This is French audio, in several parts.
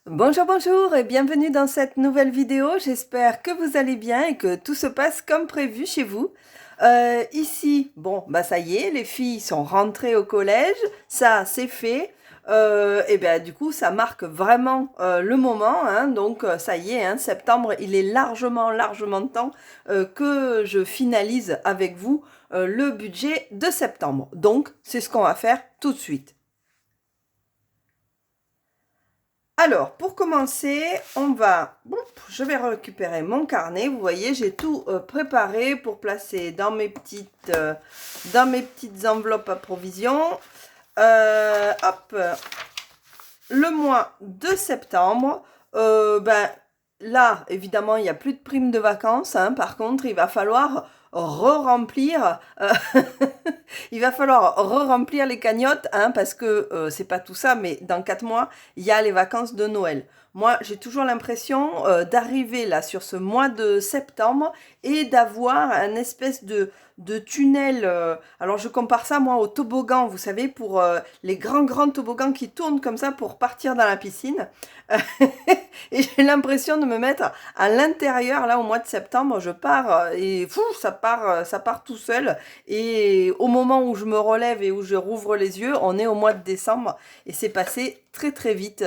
Bonjour, bonjour et bienvenue dans cette nouvelle vidéo. J'espère que vous allez bien et que tout se passe comme prévu chez vous. Ici, bon, bah ça y est, les filles sont rentrées au collège, ça c'est fait. Et bien du coup, ça marque vraiment le moment, hein. Donc ça y est, hein, septembre, il est largement temps que je finalise avec vous le budget de septembre. Donc c'est ce qu'on va faire tout de suite. Alors, pour commencer, je vais récupérer mon carnet. Vous voyez, j'ai tout préparé pour placer dans mes petites enveloppes à provision. Hop, le mois de septembre, là, évidemment, il n'y a plus de primes de vacances, hein. Par contre, il va falloir re-remplir il va falloir re-remplir les cagnottes, hein, parce que c'est pas tout ça, mais dans 4 mois, il y a les vacances de Noël. Moi, j'ai toujours l'impression d'arriver là sur ce mois de septembre et d'avoir un espèce de tunnel. Alors, je compare ça, moi, au toboggan, vous savez, pour les grands toboggans qui tournent comme ça pour partir dans la piscine. Et j'ai l'impression de me mettre à l'intérieur, là, au mois de septembre. Je pars et fou, ça part tout seul. Et au moment où je me relève et où je rouvre les yeux, on est au mois de décembre et c'est passé très vite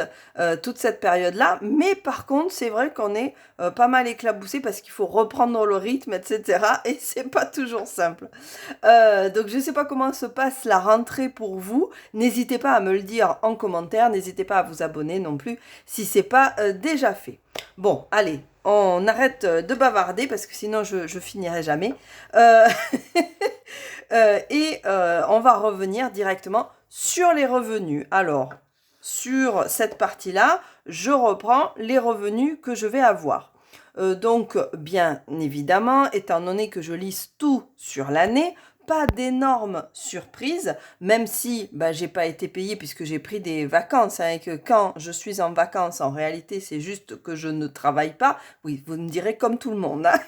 toute cette période-là. Mais par contre, c'est vrai qu'on est pas mal éclaboussé parce qu'il faut reprendre le rythme, etc. Et c'est pas toujours simple. Donc je sais pas comment se passe la rentrée pour vous. N'hésitez pas à me le dire en commentaire. N'hésitez pas à vous abonner non plus si c'est pas déjà fait. Bon, allez, on arrête de bavarder parce que sinon je finirai jamais. Euh, on va revenir directement sur les revenus. Alors, sur cette partie-là, je reprends les revenus que je vais avoir. Donc, bien évidemment, étant donné que je lise tout sur l'année, pas d'énormes surprises, même si j'ai pas été payée puisque j'ai pris des vacances, hein, et que quand je suis en vacances, en réalité, c'est juste que je ne travaille pas. Oui, vous me direz comme tout le monde, hein.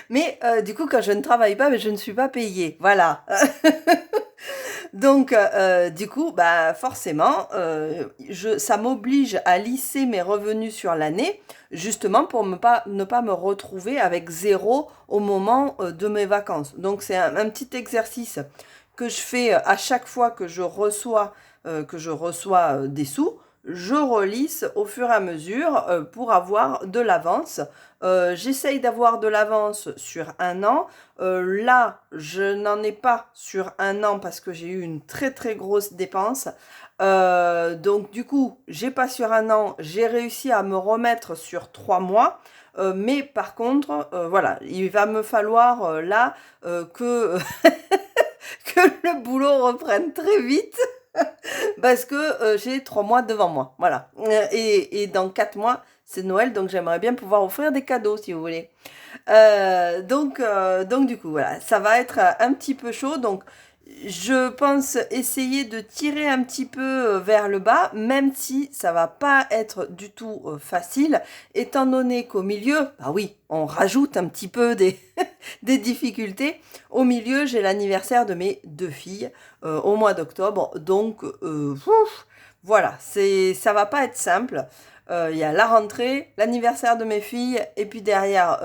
Mais du coup, quand je ne travaille pas, je ne suis pas payée. Voilà. Donc, du coup, forcément, ça m'oblige à lisser mes revenus sur l'année, justement pour ne pas me retrouver avec zéro au moment de mes vacances. Donc, c'est un petit exercice que je fais à chaque fois que je reçois des sous. Je relisse au fur et à mesure pour avoir de l'avance. J'essaye d'avoir de l'avance sur un an. Là, je n'en ai pas sur un an parce que j'ai eu une très grosse dépense. Donc du coup, j'ai pas sur un an, j'ai réussi à me remettre sur 3 mois. Mais par contre, voilà, il va me falloir là que, que le boulot reprenne très vite parce que j'ai 3 mois devant moi. Voilà. Et dans 4 mois, c'est Noël, donc j'aimerais bien pouvoir offrir des cadeaux si vous voulez. Donc du coup, voilà, ça va être un petit peu chaud. Donc, je pense essayer de tirer un petit peu vers le bas, même si ça va pas être du tout facile, étant donné qu'au milieu, bah oui, on rajoute un petit peu des difficultés. Au milieu, j'ai l'anniversaire de mes 2 filles au mois d'octobre, donc voilà, ça va pas être simple. Il y a la rentrée, l'anniversaire de mes filles, et puis derrière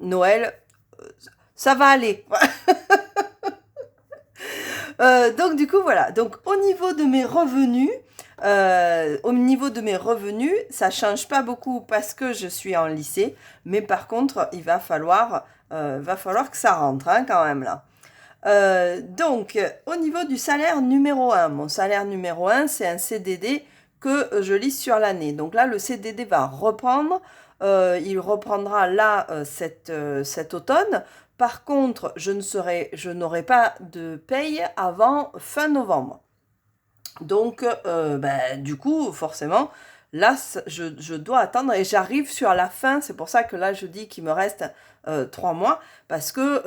Noël. Euh, Ça va aller. Donc du coup voilà. Donc au niveau de mes revenus, ça change pas beaucoup parce que je suis en lycée, mais par contre il va falloir que ça rentre, hein, quand même là. Donc, au niveau du salaire numéro un, mon salaire numéro un, c'est un CDD que je lise sur l'année. Donc là, le CDD va reprendre. Il reprendra là cet automne. Par contre, je n'aurai pas de paye avant fin novembre. Donc, du coup, forcément, là, je dois attendre et j'arrive sur la fin. C'est pour ça que là, je dis qu'il me reste 3 mois parce que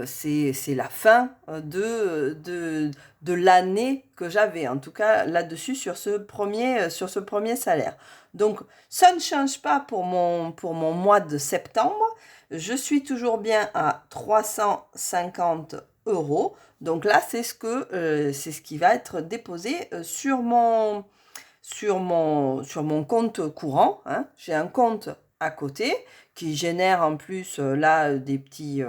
c'est la fin de l'année que j'avais, en tout cas là-dessus, sur ce premier salaire. Donc, ça ne change pas pour mon mois de septembre. Je suis toujours bien à 350 euros. Donc là, c'est ce qui va être déposé sur mon compte courant, hein. J'ai un compte à côté qui génère en plus là des petits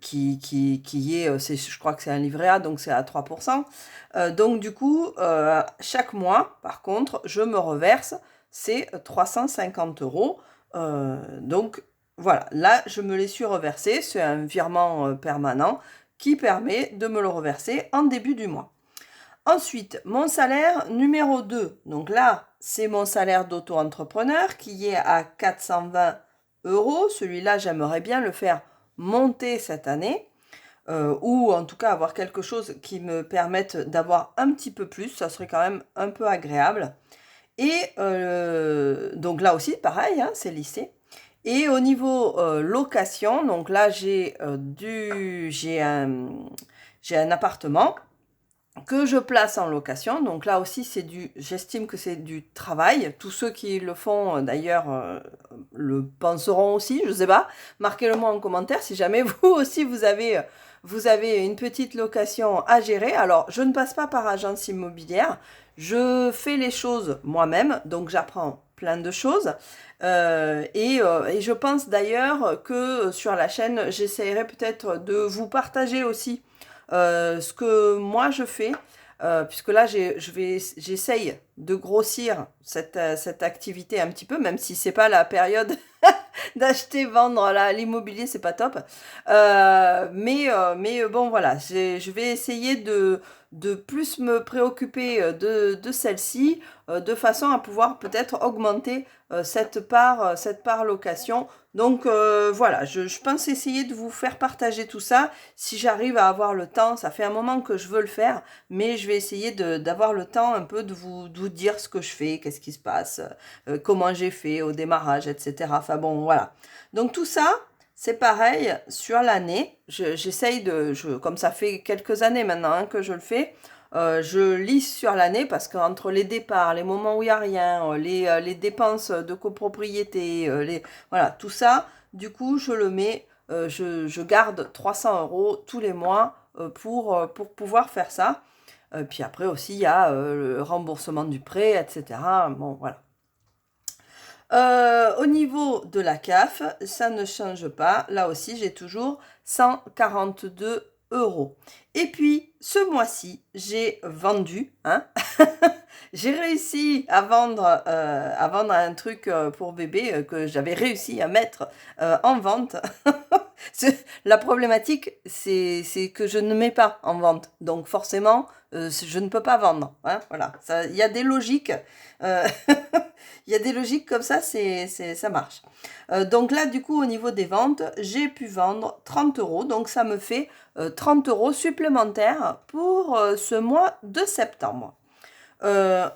qui est je crois que c'est un livret A, donc c'est à 3%. Donc du coup chaque mois par contre je me reverse ces 350 euros. Donc voilà, là je me les suis reversés, c'est un virement permanent qui permet de me le reverser en début du mois. Ensuite, mon salaire numéro 2. Donc là, c'est mon salaire d'auto-entrepreneur qui est à 420 euros. Celui-là, j'aimerais bien le faire monter cette année. Ou en tout cas avoir quelque chose qui me permette d'avoir un petit peu plus. Ça serait quand même un peu agréable. Et donc là aussi, pareil, hein, c'est lissé. Et au niveau location, donc là, j'ai un appartement que je place en location. Donc là aussi, j'estime que c'est du travail. Tous ceux qui le font, d'ailleurs, le penseront aussi, je ne sais pas. Marquez-le moi en commentaire si jamais vous aussi, vous avez une petite location à gérer. Alors, je ne passe pas par agence immobilière. Je fais les choses moi-même, donc j'apprends plein de choses. Et je pense d'ailleurs que sur la chaîne, j'essaierai peut-être de vous partager aussi ce que moi je fais, puisque là j'essaye de grossir cette activité un petit peu, même si c'est pas la période d'acheter, vendre là, l'immobilier, c'est pas top. Mais bon voilà, je vais essayer de plus me préoccuper de celle-ci, de façon à pouvoir peut-être augmenter cette part location. Donc voilà, je pense essayer de vous faire partager tout ça. Si j'arrive à avoir le temps, ça fait un moment que je veux le faire, mais je vais essayer d'avoir le temps un peu de vous dire ce que je fais, qu'est-ce qui se passe, comment j'ai fait au démarrage, etc. Enfin bon, voilà. Donc tout ça, c'est pareil sur l'année. Comme ça fait quelques années maintenant hein, que je le fais, je lisse sur l'année parce qu'entre les départs, les moments où il n'y a rien, les dépenses de copropriété, voilà, tout ça, du coup, je le mets, je garde 300 euros tous les mois pour pouvoir faire ça. Puis après aussi, il y a le remboursement du prêt, etc. Bon, voilà. Au niveau de la CAF, ça ne change pas. Là aussi, j'ai toujours 142 euros. Et puis, ce mois-ci, j'ai vendu, hein, j'ai réussi à vendre un truc pour bébé que j'avais réussi à mettre en vente. La problématique, c'est que je ne mets pas en vente. Donc forcément, je ne peux pas vendre. Hein, voilà. Il y a des logiques. euh, Il y a des logiques comme ça, ça marche. Donc là, du coup, au niveau des ventes, j'ai pu vendre 30 euros. Donc ça me fait 30 euros supplémentaires pour ce mois de septembre.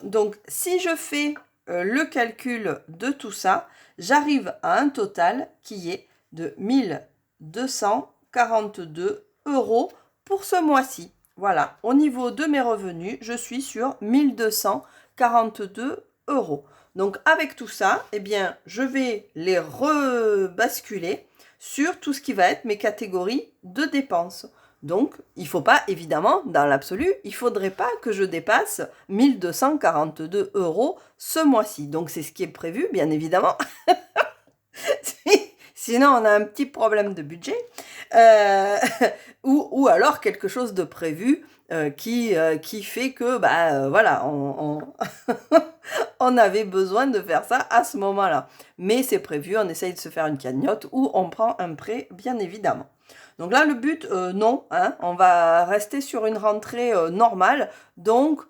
Donc si je fais le calcul de tout ça, j'arrive à un total qui est de 1242 euros pour ce mois-ci. Voilà, au niveau de mes revenus, je suis sur 1242 euros. Donc avec tout ça, eh bien, je vais les rebasculer sur tout ce qui va être mes catégories de dépenses. Donc, il ne faut pas, évidemment, dans l'absolu, il ne faudrait pas que je dépasse 1242 euros ce mois-ci. Donc, c'est ce qui est prévu, bien évidemment. Sinon, on a un petit problème de budget. Ou alors quelque chose de prévu qui fait que, voilà, on avait besoin de faire ça à ce moment-là. Mais c'est prévu, on essaye de se faire une cagnotte ou on prend un prêt, bien évidemment. Donc là, le but, non, hein, on va rester sur une rentrée normale. Donc,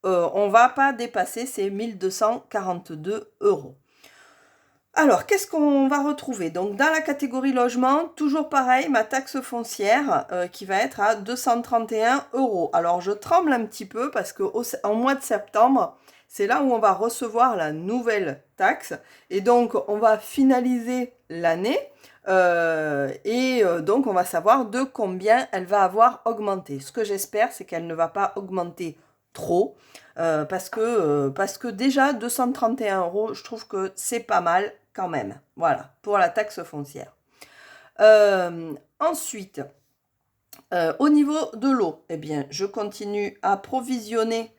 on ne va pas dépasser ces 1242 euros. Alors, qu'est-ce qu'on va retrouver? Donc, dans la catégorie logement, toujours pareil, ma taxe foncière qui va être à 231 euros. Alors, je tremble un petit peu parce qu'en mois de septembre, c'est là où on va recevoir la nouvelle taxe. Et donc, on va finaliser l'année. Donc, on va savoir de combien elle va avoir augmenté. Ce que j'espère, c'est qu'elle ne va pas augmenter trop. Parce que déjà 231 euros, je trouve que c'est pas mal quand même. Voilà, pour la taxe foncière. Ensuite, Au niveau de l'eau, eh bien, je continue à provisionner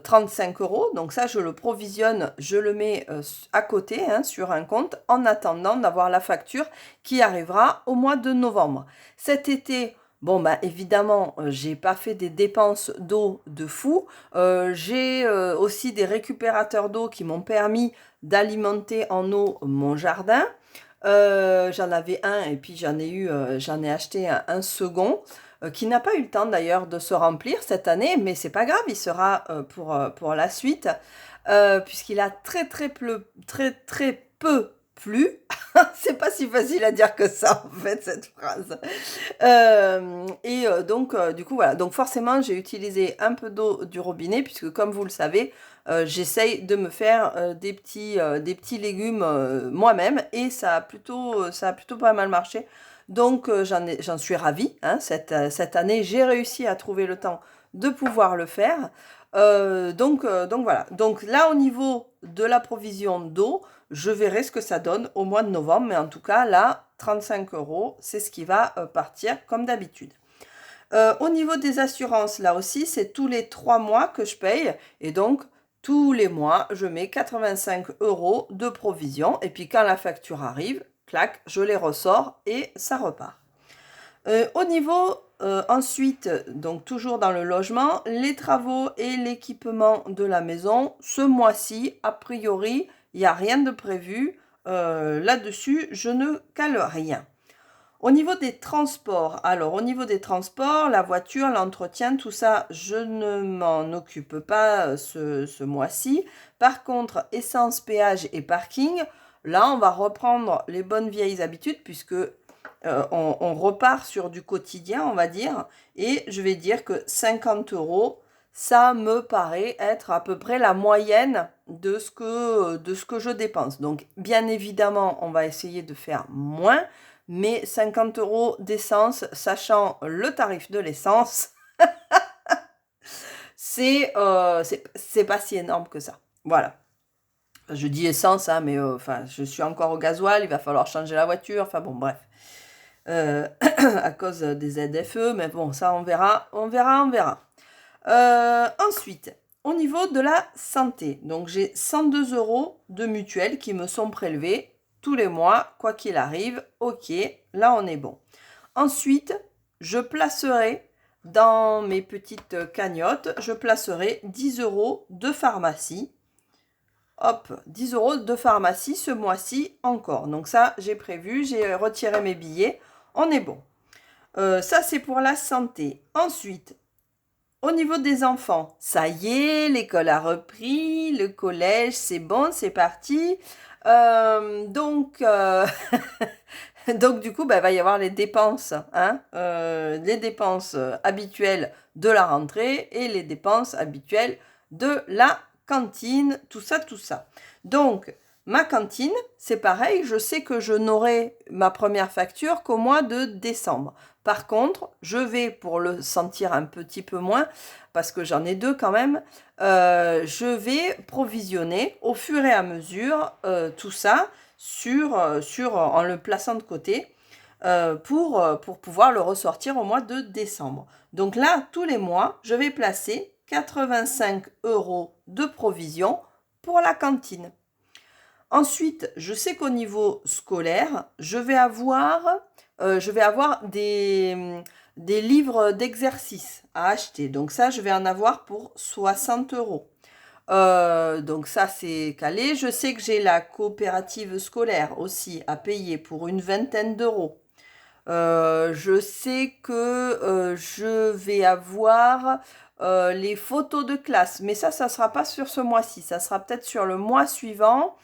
35 euros. Donc ça, je le provisionne, je le mets à côté hein, sur un compte en attendant d'avoir la facture qui arrivera au mois de novembre. Cet été, bon, bah, évidemment, j'ai pas fait des dépenses d'eau de fou. J'ai aussi des récupérateurs d'eau qui m'ont permis d'alimenter en eau mon jardin. J'en avais un et puis j'en ai acheté un second qui n'a pas eu le temps d'ailleurs de se remplir cette année, mais c'est pas grave, il sera pour la suite, puisqu'il a très peu plu. C'est pas si facile à dire que ça en fait cette phrase. Donc du coup voilà, donc forcément j'ai utilisé un peu d'eau du robinet puisque comme vous le savez, j'essaye de me faire des petits légumes moi-même et ça a plutôt pas mal marché. Donc j'en suis ravie. Hein, cette année, j'ai réussi à trouver le temps de pouvoir le faire. Donc voilà. Donc là, au niveau de la provision d'eau, je verrai ce que ça donne au mois de novembre. Mais en tout cas, là, 35 euros, c'est ce qui va partir comme d'habitude. Au niveau des assurances, là aussi, c'est tous les 3 mois que je paye. Et donc, tous les mois, je mets 85 euros de provision. Et puis, quand la facture arrive, clac, je les ressors et ça repart. Au niveau, ensuite, donc toujours dans le logement, les travaux et l'équipement de la maison, ce mois-ci, a priori, il n'y a rien de prévu. Là-dessus, je ne cale rien. Au niveau des transports, alors au niveau des transports, la voiture, l'entretien, tout ça, je ne m'en occupe pas ce mois-ci. Par contre, essence, péage et parking, là, on va reprendre les bonnes vieilles habitudes puisque on repart sur du quotidien, on va dire. Et je vais dire que 50 euros, ça me paraît être à peu près la moyenne de ce que je dépense. Donc, bien évidemment, on va essayer de faire moins. Mais 50 euros d'essence, sachant le tarif de l'essence, c'est pas si énorme que ça. Voilà. Je dis essence, hein, mais enfin, je suis encore au gasoil, il va falloir changer la voiture. Enfin bon, bref. À cause des ZFE, mais bon, ça on verra, on verra, on verra. Ensuite, au niveau de la santé, donc j'ai 102 euros de mutuelle qui me sont prélevés tous les mois, quoi qu'il arrive. Ok, là on est bon. Ensuite, je placerai dans mes petites cagnottes, je placerai 10 euros de pharmacie. Hop, 10 euros de pharmacie ce mois-ci encore. Donc ça, j'ai prévu, j'ai retiré mes billets, on est bon. Ça, c'est pour la santé. Ensuite, au niveau des enfants, ça y est, l'école a repris, le collège, c'est bon, c'est parti. Donc, donc, du coup, bah, il va y avoir les dépenses, hein, les dépenses habituelles de la rentrée et les dépenses habituelles de la cantine, tout ça, tout ça. Donc, ma cantine, c'est pareil, je sais que je n'aurai ma première facture qu'au mois de décembre. Par contre, je vais, pour le sentir un petit peu moins, parce que j'en ai deux quand même, je vais provisionner au fur et à mesure tout ça en le plaçant de côté pour pouvoir le ressortir au mois de décembre. Donc là, tous les mois, je vais placer 85 euros de provision pour la cantine. Ensuite, je sais qu'au niveau scolaire, je vais avoir des livres d'exercice à acheter. Donc ça, je vais en avoir pour 60 euros. Donc ça, c'est calé. Je sais que j'ai la coopérative scolaire aussi à payer pour une vingtaine d'euros. Je sais que je vais avoir les photos de classe. Mais ça ne sera pas sur ce mois-ci. Ça sera peut-être sur le mois suivant.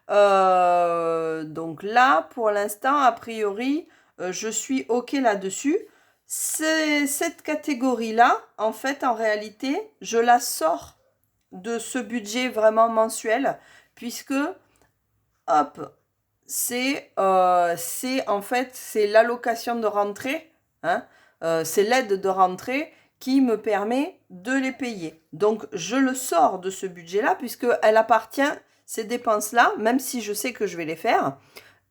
Donc là, pour l'instant, a priori, je suis OK là-dessus. Cette catégorie-là, en fait, en réalité, je la sors de ce budget vraiment mensuel, puisque, hop, en fait, c'est l'allocation de rentrée, hein, c'est l'aide de rentrée qui me permet de les payer. Donc, je le sors de ce budget-là, puisqu'elle appartient, ces dépenses-là, même si je sais que je vais les faire,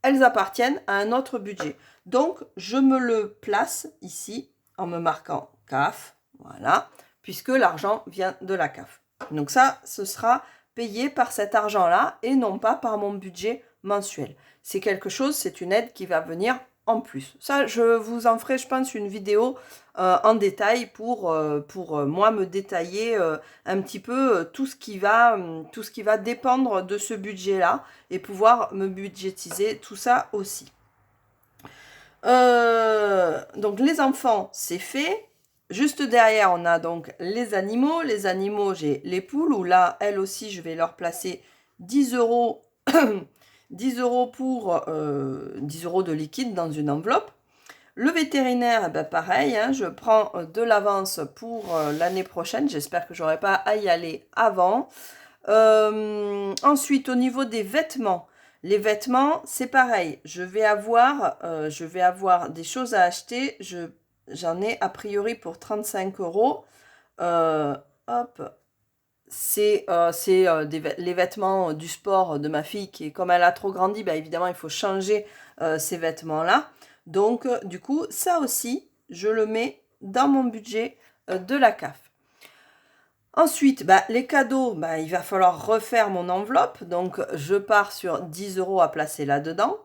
elles appartiennent à un autre budget. Donc, je me le place ici en me marquant CAF, voilà, puisque l'argent vient de la CAF. Donc ça, ce sera payé par cet argent-là et non pas par mon budget mensuel. C'est quelque chose, c'est une aide qui va venir en plus. Ça, je vous en ferai, je pense, une vidéo en détail pour moi me détailler un petit peu tout ce qui va dépendre de ce budget-là et pouvoir me budgétiser tout ça aussi. Donc les enfants, c'est fait. Juste derrière, on a donc les animaux. Les animaux, j'ai les poules où là, elles aussi, je vais leur placer 10 euros, 10 euros pour 10 euros de liquide dans une enveloppe. Le vétérinaire, eh ben pareil, hein, je prends de l'avance pour l'année prochaine. J'espère que j'aurai pas à y aller avant. Ensuite, au niveau des vêtements, les vêtements, c'est pareil. Je vais avoir des choses à acheter. J'en ai a priori pour 35 euros. Hop, c'est les vêtements du sport de ma fille qui, comme elle a trop grandi, bah, évidemment, il faut changer ces vêtements-là. Donc, du coup, ça aussi, je le mets dans mon budget de la CAF. Ensuite, bah, les cadeaux, bah, il va falloir refaire mon enveloppe. Donc, je pars sur 10 euros à placer là-dedans.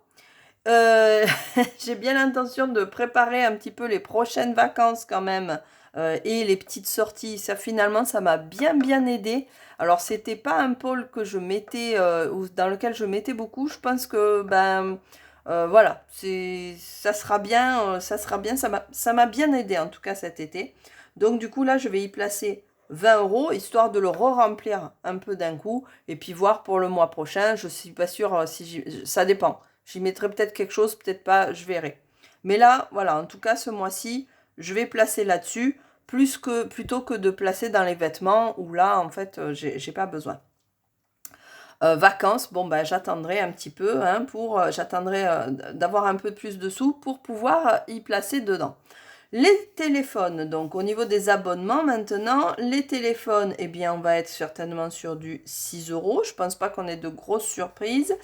J'ai bien l'intention de préparer un petit peu les prochaines vacances quand même et les petites sorties. Ça, finalement, ça m'a bien aidé. Alors, c'était pas un pôle que je mettais ou dans lequel je mettais beaucoup. Je pense que ben voilà, ça sera bien, ça m'a bien aidé en tout cas cet été. Donc du coup là, je vais y placer 20 euros histoire de le re-remplir un peu d'un coup et puis voir pour le mois prochain. Je suis pas sûre si ça dépend. J'y mettrai peut-être quelque chose, peut-être pas, je verrai. Mais là, voilà, en tout cas ce mois-ci, je vais placer là-dessus plutôt que de placer dans les vêtements où là en fait j'ai pas besoin. Vacances, bon ben j'attendrai un petit peu hein, j'attendrai d'avoir un peu plus de sous pour pouvoir y placer dedans. Les téléphones, donc au niveau des abonnements maintenant, les téléphones, eh bien on va être certainement sur du 6 euros. Je pense pas qu'on ait de grosses surprises.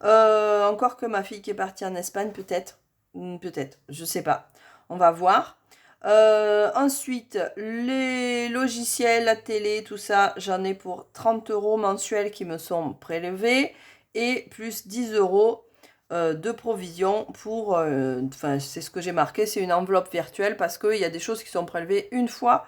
Encore que ma fille qui est partie en Espagne, peut-être, je sais pas. On va voir. Ensuite, les logiciels, la télé, tout ça, j'en ai pour 30 euros mensuels qui me sont prélevés et plus 10 euros de provision pour, enfin c'est ce que j'ai marqué, c'est une enveloppe virtuelle parce qu'il y a des choses qui sont prélevées une fois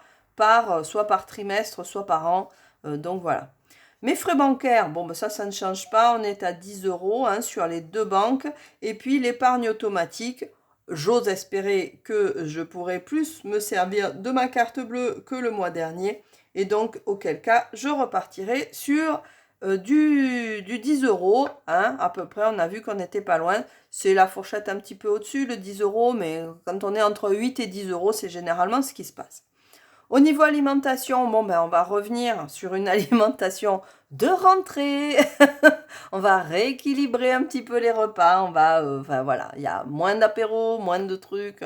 soit par trimestre, soit par an, donc voilà. Mes frais bancaires, bon ben ça ne change pas, on est à 10 euros hein, sur les deux banques et puis l'épargne automatique. J'ose espérer que je pourrai plus me servir de ma carte bleue que le mois dernier. Et donc, auquel cas, je repartirai sur du 10 euros. Hein, à peu près, on a vu qu'on n'était pas loin. C'est la fourchette un petit peu au-dessus, le 10 euros. Mais quand on est entre 8 et 10 euros, c'est généralement ce qui se passe. Au niveau alimentation, bon ben on va revenir sur une alimentation de rentrée. On va rééquilibrer un petit peu les repas. Enfin voilà, il y a moins d'apéros, moins de trucs.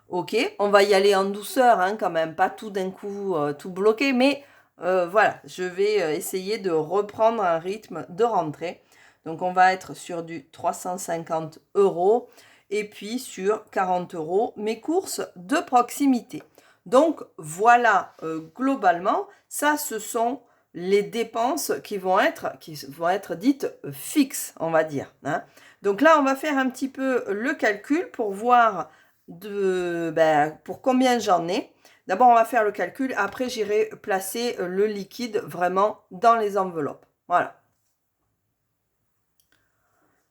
Ok, on va y aller en douceur hein, quand même, pas tout d'un coup tout bloqué, mais voilà, je vais essayer de reprendre un rythme de rentrée. Donc on va être sur du 350 euros et puis sur 40 euros mes courses de proximité. Donc voilà, globalement, ça ce sont les dépenses qui vont être dites fixes, on va dire. Hein. Donc là, on va faire un petit peu le calcul pour voir pour combien j'en ai. D'abord, on va faire le calcul. Après, j'irai placer le liquide vraiment dans les enveloppes. Voilà.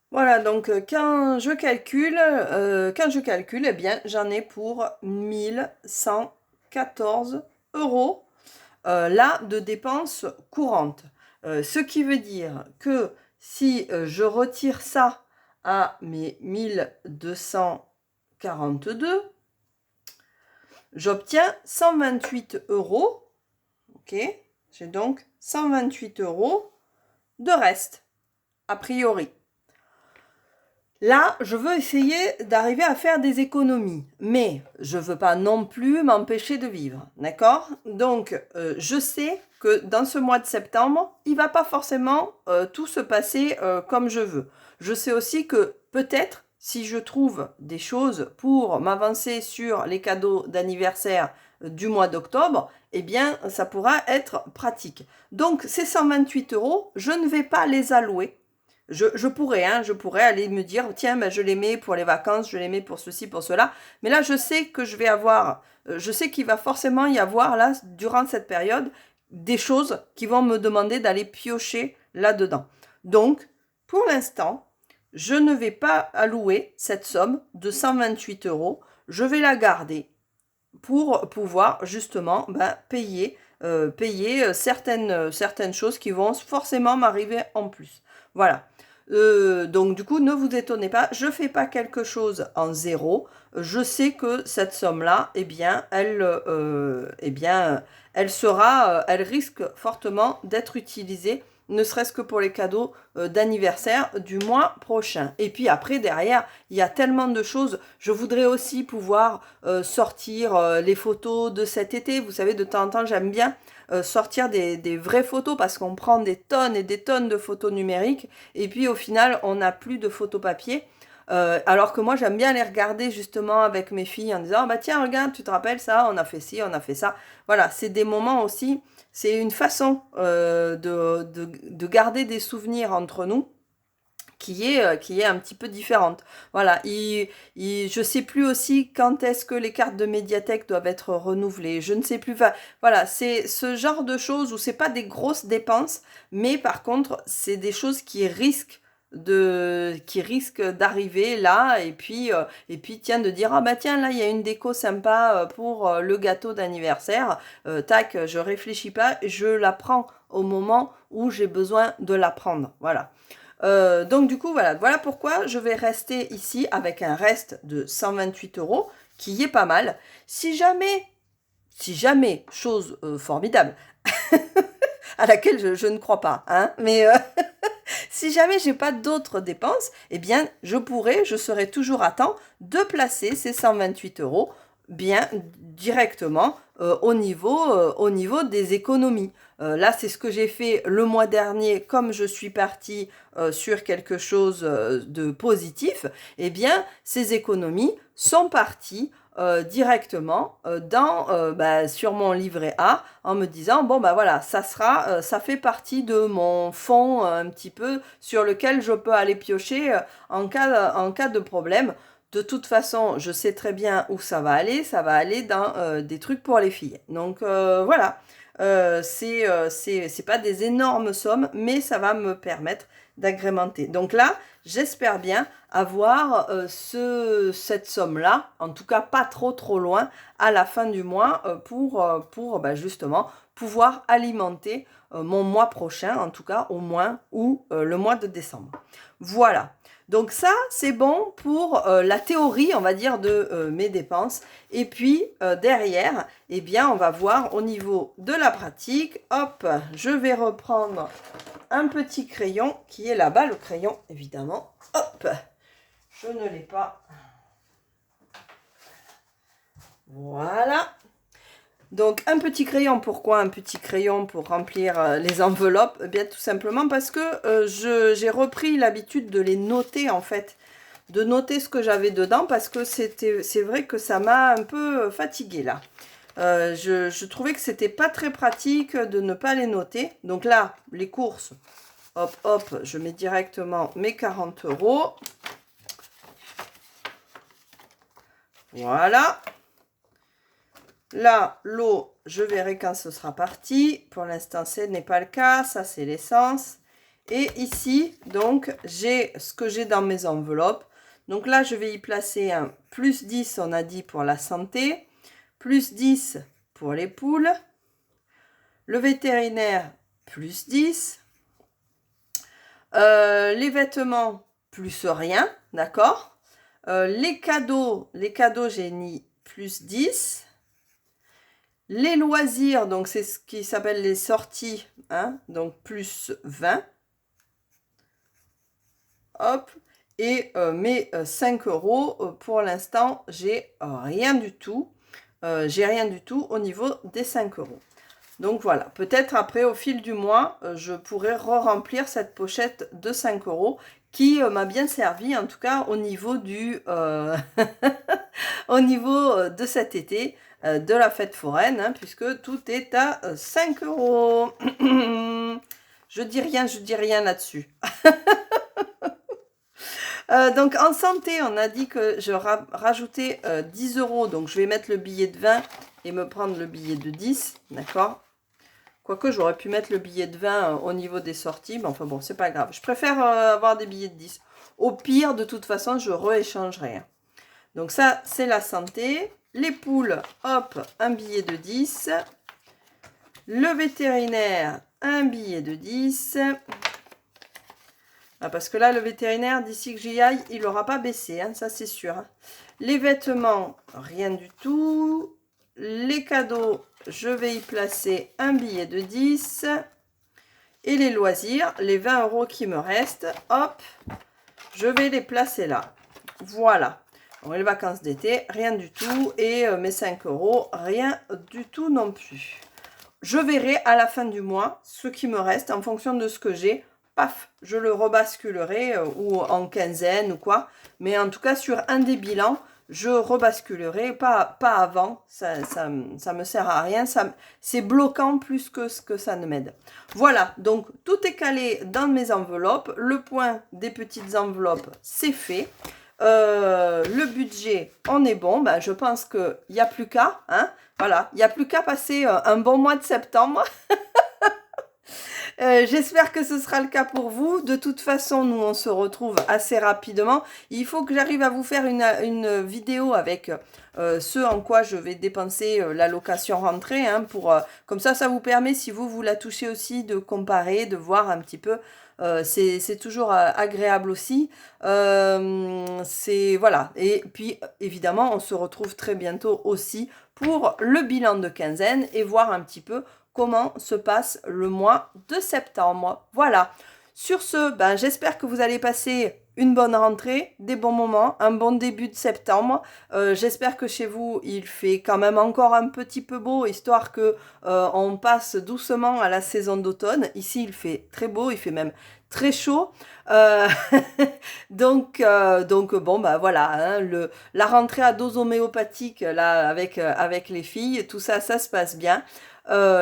Voilà, donc quand je calcule, eh bien, j'en ai pour 1114 euros là de dépenses courantes. Ce qui veut dire que si je retire ça à mes 1242, j'obtiens 128 euros. Ok, j'ai donc 128 euros de reste, a priori. Là, je veux essayer d'arriver à faire des économies, mais je ne veux pas non plus m'empêcher de vivre, d'accord? Donc, je sais que dans ce mois de septembre, il ne va pas forcément tout se passer comme je veux. Je sais aussi que peut-être si je trouve des choses pour m'avancer sur les cadeaux d'anniversaire du mois d'octobre, eh bien, ça pourra être pratique. Donc, ces 128 €, je ne vais pas les allouer. Je pourrais, hein, je pourrais aller me dire, tiens, ben, je les mets pour les vacances, je les mets pour ceci, pour cela. Mais là, je sais que je vais avoir, je sais qu'il va forcément y avoir, là, durant cette période, des choses qui vont me demander d'aller piocher là-dedans. Donc, pour l'instant, je ne vais pas allouer cette somme de 128 €. Je vais la garder pour pouvoir justement payer, certaines choses qui vont forcément m'arriver en plus. Voilà. Donc du coup, ne vous étonnez pas, je ne fais pas quelque chose en zéro. Je sais que cette somme-là, elle risque fortement d'être utilisée, ne serait-ce que pour les cadeaux d'anniversaire du mois prochain. Et puis après, derrière, il y a tellement de choses. Je voudrais aussi pouvoir sortir les photos de cet été. Vous savez, de temps en temps, j'aime bien sortir des vraies photos parce qu'on prend des tonnes et des tonnes de photos numériques et puis au final, on n'a plus de photos papier. Alors que moi, j'aime bien les regarder justement avec mes filles en disant, bah tiens, regarde, tu te rappelles ça, on a fait ci, on a fait ça. Voilà, c'est des moments aussi, c'est une façon de garder des souvenirs entre nous qui est un petit peu différente. Voilà, je sais plus aussi quand est-ce que les cartes de médiathèque doivent être renouvelées. Je ne sais plus. Enfin, voilà, c'est ce genre de choses où c'est pas des grosses dépenses, mais par contre, c'est des choses qui risquent d'arriver là et puis tiens de dire ah bah tiens là il y a une déco sympa pour le gâteau d'anniversaire, tac, je réfléchis pas, je la prends au moment où j'ai besoin de la prendre. Voilà. Donc du coup, voilà pourquoi je vais rester ici avec un reste de 128 € qui est pas mal. Si jamais, chose formidable, à laquelle je ne crois pas, hein, mais si jamais j'ai pas d'autres dépenses, eh bien, je serai toujours à temps de placer ces 128 € bien directement au niveau des économies. Là, c'est ce que j'ai fait le mois dernier, comme je suis partie sur quelque chose de positif, eh bien, ces économies sont parties directement sur mon livret A en me disant bon bah voilà ça fait partie de mon fonds un petit peu sur lequel je peux aller piocher en cas de problème. De toute façon, je sais très bien où ça va aller dans des trucs pour les filles. Donc voilà, c'est pas des énormes sommes, mais ça va me permettre d'agrémenter. Donc là, j'espère bien avoir cette somme-là, en tout cas pas trop loin, à la fin du mois pour justement pouvoir alimenter mon mois prochain, en tout cas au moins, ou le mois de décembre. Voilà. Donc ça, c'est bon pour la théorie, on va dire, de mes dépenses. Et puis, derrière, eh bien, on va voir au niveau de la pratique. Hop, je vais reprendre un petit crayon qui est là-bas, le crayon, évidemment. Hop, je ne l'ai pas. Voilà. Donc, un petit crayon, pourquoi un petit crayon pour remplir les enveloppes? Eh bien, tout simplement parce que j'ai repris l'habitude de les noter, en fait. De noter ce que j'avais dedans, parce que c'est vrai que ça m'a un peu fatiguée, là. Je trouvais que c'était pas très pratique de ne pas les noter. Donc là, les courses, hop, je mets directement mes 40 €. Voilà. Là, l'eau, je verrai quand ce sera parti. Pour l'instant, ce n'est pas le cas. Ça, c'est l'essence. Et ici, donc, j'ai ce que j'ai dans mes enveloppes. Donc là, je vais y placer un plus 10, on a dit, pour la santé. Plus 10 pour les poules. Le vétérinaire, plus 10. Les vêtements, plus rien, d'accord. Les cadeaux, j'ai mis plus 10. Les loisirs, donc c'est ce qui s'appelle les sorties, hein, donc plus 20. Hop. Et mes 5 €, pour l'instant, j'ai rien du tout. J'ai rien du tout au niveau des 5 €. Donc voilà, peut-être après, au fil du mois, je pourrai re-remplir cette pochette de 5 € qui m'a bien servi, en tout cas au niveau du au niveau de cet été, de la fête foraine, hein, puisque tout est à 5 €. Je dis rien là-dessus. Donc en santé, on a dit que je rajoutais 10 €, donc je vais mettre le billet de 20 et me prendre le billet de 10, d'accord? Quoique j'aurais pu mettre le billet de 20 au niveau des sorties, mais enfin bon, c'est pas grave. Je préfère avoir des billets de 10. Au pire, de toute façon, je rééchangerai. Donc ça, c'est la santé. Les poules, hop, un billet de 10. Le vétérinaire, un billet de 10. Ah, parce que là, le vétérinaire, d'ici que j'y aille, il n'aura pas baissé, hein, ça c'est sûr. Les vêtements, rien du tout. Les cadeaux, je vais y placer un billet de 10. Et les loisirs, les 20 € qui me restent, hop, je vais les placer là. Voilà. Bon, les vacances d'été, rien du tout. Et mes 5 €, rien du tout non plus. Je verrai à la fin du mois ce qui me reste en fonction de ce que j'ai. Paf, je le rebasculerai ou en quinzaine ou quoi. Mais en tout cas, sur un des bilans, je rebasculerai, pas avant. Ça me sert à rien. C'est bloquant plus que ce que ça ne m'aide. Voilà, donc tout est calé dans mes enveloppes. Le point des petites enveloppes, c'est fait. Le budget, on est bon. Ben, je pense qu'il n'y a plus qu'à. Hein, voilà, il n'y a plus qu'à passer un bon mois de septembre. J'espère que ce sera le cas pour vous. De toute façon, nous, on se retrouve assez rapidement. Il faut que j'arrive à vous faire une vidéo avec ce en quoi je vais dépenser la location rentrée. Hein, comme ça vous permet, si vous la touchez aussi, de comparer, de voir un petit peu. C'est toujours agréable aussi. Voilà. Et puis, évidemment, on se retrouve très bientôt aussi pour le bilan de quinzaine et voir un petit peu comment se passe le mois de septembre. Voilà. Sur ce, ben, j'espère que vous allez passer une bonne rentrée, des bons moments, un bon début de septembre. J'espère que chez vous, il fait quand même encore un petit peu beau, histoire que on passe doucement à la saison d'automne. Ici, il fait très beau, il fait même très chaud. Donc bon, bah voilà, hein, la rentrée à dose homéopathique là avec les filles, tout ça, ça se passe bien.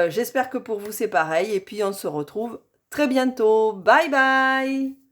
J'espère que pour vous c'est pareil et puis on se retrouve très bientôt. Bye bye!